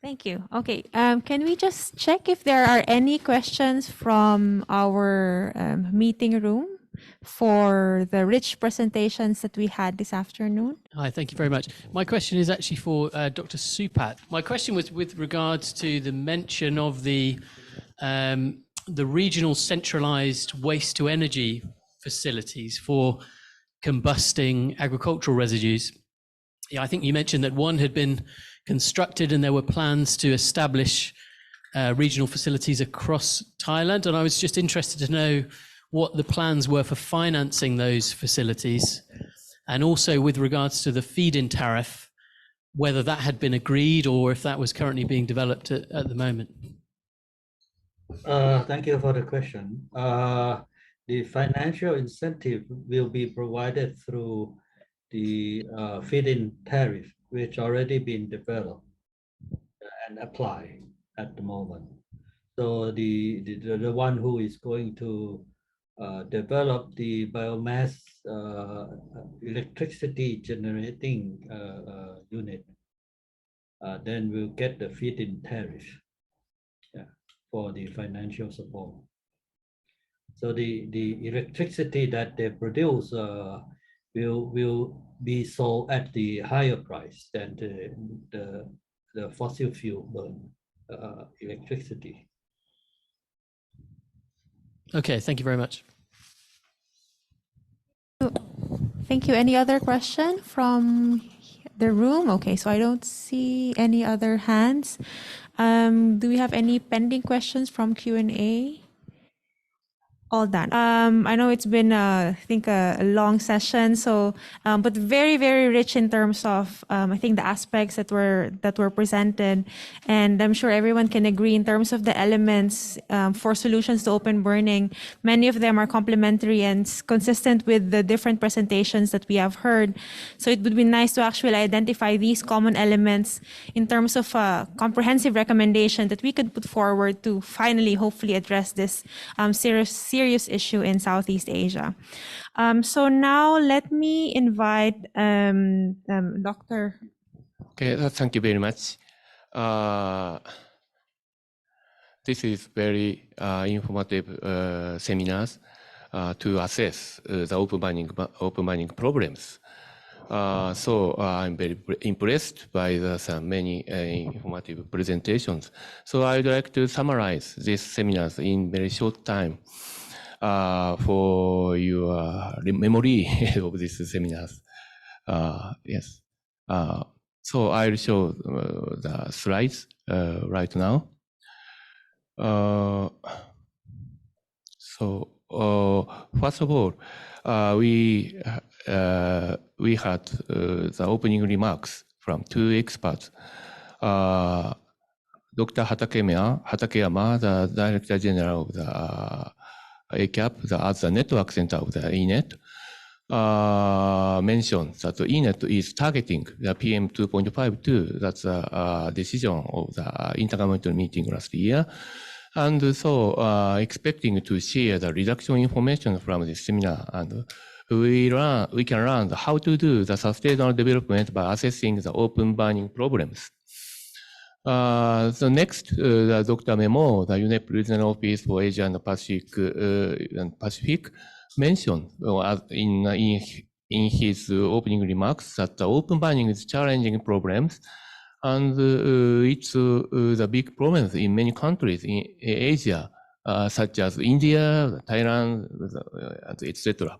Thank you. Okay, can we just check if there are any questions from our meeting room for the rich presentations that we had this afternoon? Hi, thank you very much. My question is actually for Dr. Supat. My question was with regards to the mention of the regional centralized waste to energy facilities for combusting agricultural residues. Yeah, I think you mentioned that one had been constructed and there were plans to establish regional facilities across Thailand. And I was just interested to know what the plans were for financing those facilities. And also with regards to the feed-in tariff, whether that had been agreed or if that was currently being developed at the moment. Thank you for the question. The financial incentive will be provided through the feed-in tariff, which already been developed and applied at the moment. So the one who is going to develop the biomass electricity generating unit, then we'll get the feed-in tariff for the financial support. So the electricity that they produce will be sold at the higher price than the fossil fuel burn electricity. Okay, thank you very much. Thank you. Any other question from the room? Okay, so I don't see any other hands. Do we have any pending questions from Q&A? All done. I know it's been, I think, a long session. So, but very, very rich in terms of, I think, the aspects that were presented, and I'm sure everyone can agree in terms of the elements for solutions to open burning. Many of them are complementary and consistent with the different presentations that we have heard. So it would be nice to actually identify these common elements in terms of a comprehensive recommendation that we could put forward to finally, hopefully, address this serious issue in Southeast Asia. So now let me invite Dr. Okay, thank you very much. This is very informative seminars to assess the open mining problems. So I'm very impressed by the many informative presentations. So I would like to summarize these seminars in very short time. For your memory of these seminars. Yes. So I'll show the slides right now. So first of all, we had the opening remarks from two experts. Dr. Hatakeyama, the Director General of the ACAP, as the network center of the EANET, mentioned that the EANET is targeting the PM 2.52. That's a decision of the intergovernmental meeting last year. And so expecting to share the reduction information from this seminar. And we can learn how to do the sustainable development by assessing the open burning problems. So next, Dr. Memo, the UNEP Regional Office for Asia and Pacific, mentioned in his opening remarks that the open burning is challenging problems, and it's the big problems in many countries in Asia, such as India, Thailand, etc.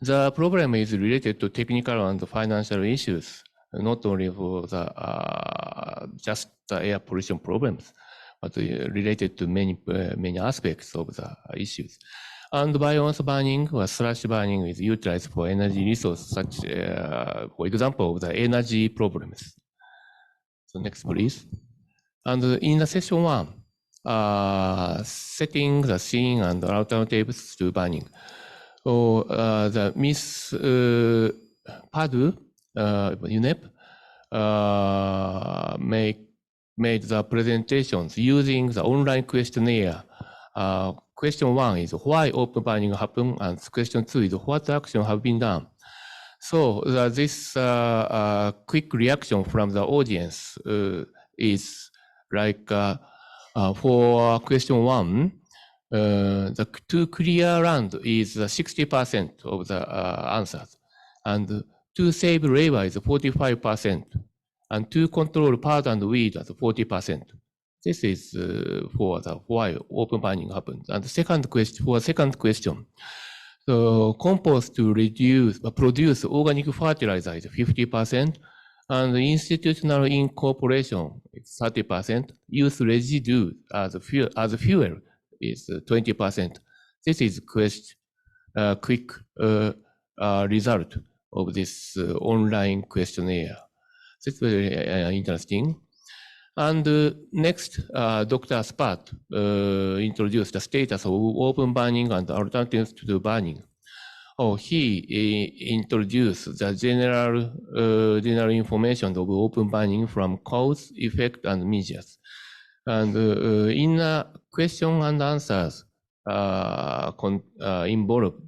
The problem is related to technical and financial issues, not only for the just the air pollution problems, but related to many aspects of the issues. And biomass burning or slash burning is utilized for energy resources, such, for example, the energy problems. So next, please. And in the session one, setting the scene and alternatives to burning. So the Miss Padu, UNEP, made the presentations using the online questionnaire. Question one is why open burning happened, and question two is what action have been done. So this quick reaction from the audience is like for question 1, to clear land is 60% of the answers, and to save labor is 45%, and to control part and weed at 40%. This is for the why open burning happens. And the second question, so compost to produce organic fertilizer is 50%, and institutional incorporation is 30%. Use residue as fuel is 20%. This is quick result of this online questionnaire. That's very interesting. And next, Dr. Spat introduced the status of open burning and alternatives to burning. He introduced the general information of open burning from cause, effect, and measures. And in question and answers involved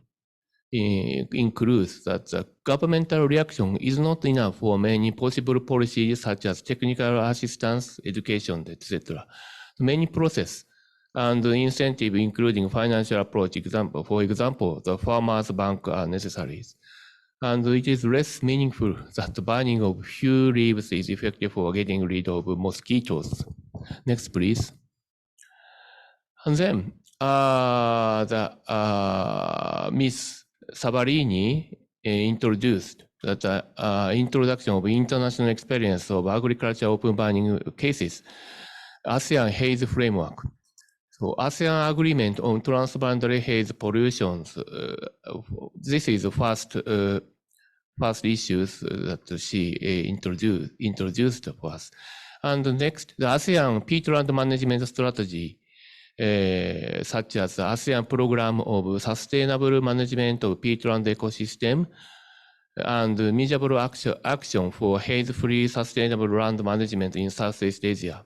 includes that the governmental reaction is not enough for many possible policies such as technical assistance, education, etc. Many process and incentive, including financial approach, for example, the farmers' bank are necessary. And it is less meaningful that the burning of few leaves is effective for getting rid of mosquitoes. Next, please. And then Miss Savarini introduced that introduction of international experience of agriculture open burning cases, ASEAN haze framework. So ASEAN agreement on transboundary haze pollutions. This is the first issues that she introduced for us. And next, the ASEAN peatland management strategy, such as the ASEAN program of sustainable management of peatland ecosystem and measurable action for haze-free sustainable land management in Southeast Asia.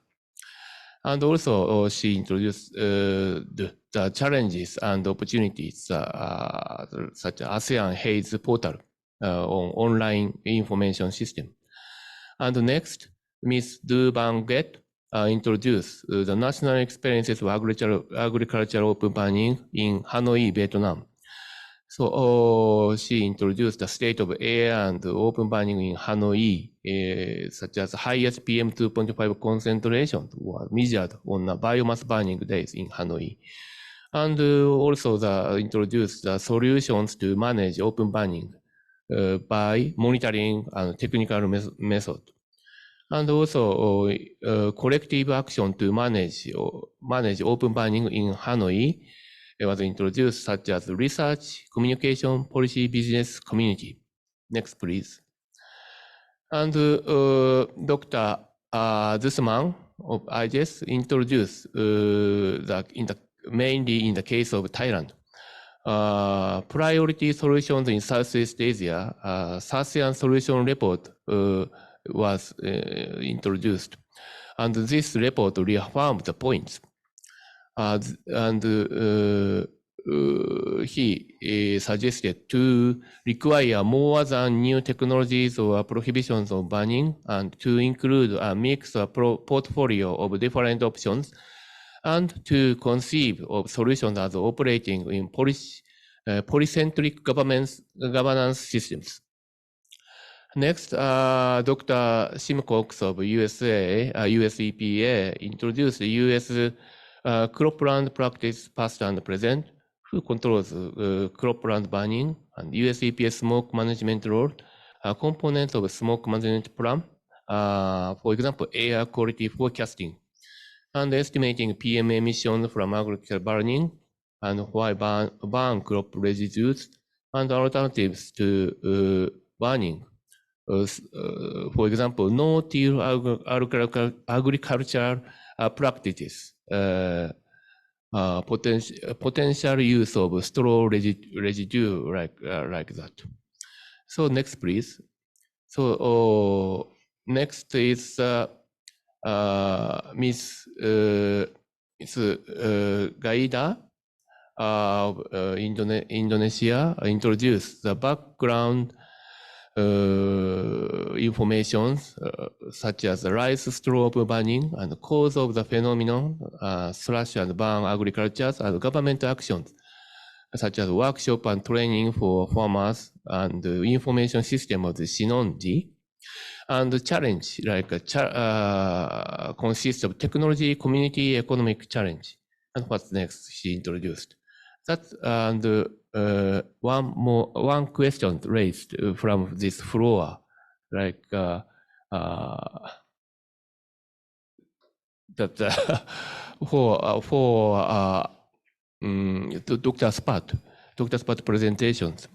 And also, she introduced the challenges and opportunities such as ASEAN haze portal on online information system. And next, Ms. Du Van Get introduced the national experiences of agricultural open burning in Hanoi, Vietnam. So she introduced the state of air and open burning in Hanoi, such as highest PM 2.5 concentration was measured on biomass burning days in Hanoi. And also introduced the solutions to manage open burning by monitoring and technical method. And also collective action to manage open burning in Hanoi was introduced, such as research, communication, policy, business, community. Next, please. And Dr. Zusman of IGES introduced mainly in the case of Thailand, priority solutions in Southeast Asia, ASEAN solution report was introduced. And this report reaffirmed the points. He suggested to require more than new technologies or prohibitions of burning, and to include a mixed portfolio of different options, and to conceive of solutions as operating in polycentric governance systems. Next, Dr. Simcox of US EPA introduced the US cropland practice past and present, who controls cropland burning, and US EPA smoke management role, components of smoke management plan, for example, air quality forecasting, and estimating PM emissions from agricultural burning, and why burn crop residues, and alternatives to burning. For example, no-till agricultural practices, potential use of straw residue like that. So next, please. So next is Miss Gaida of Indonesia introduced the background information such as the rise, slope of burning, and the cause of the phenomenon, slash and burn agriculture, and government actions, such as workshop and training for farmers, and the information system of the Shinonji. And the challenge, like consists of technology, community, economic challenge. And what's next? She introduced. That's and one question raised from this floor, like that for Dr. Spot presentations.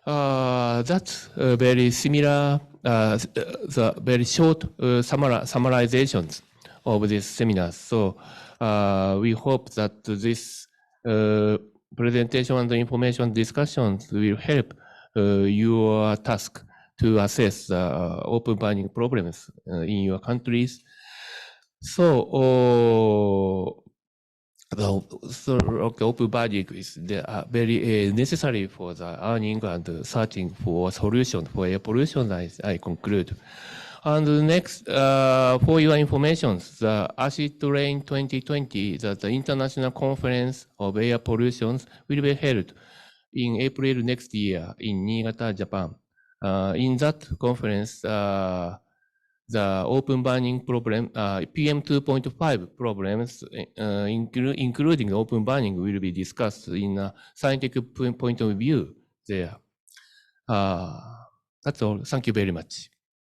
That's very similar. The very short summarizations of these seminars. So we hope that this presentation and information discussions will help your task to assess open burning problems in your countries. So, open burning is very necessary for the earning and searching for solution for air pollution, I conclude. And next, for your information, the Acid Rain 2020, the International Conference of Air Pollution, will be held in April next year in Niigata, Japan. In that conference, the open burning problem, PM 2.5 problems, including open burning, will be discussed in a scientific point of view there. That's all. Thank you very much.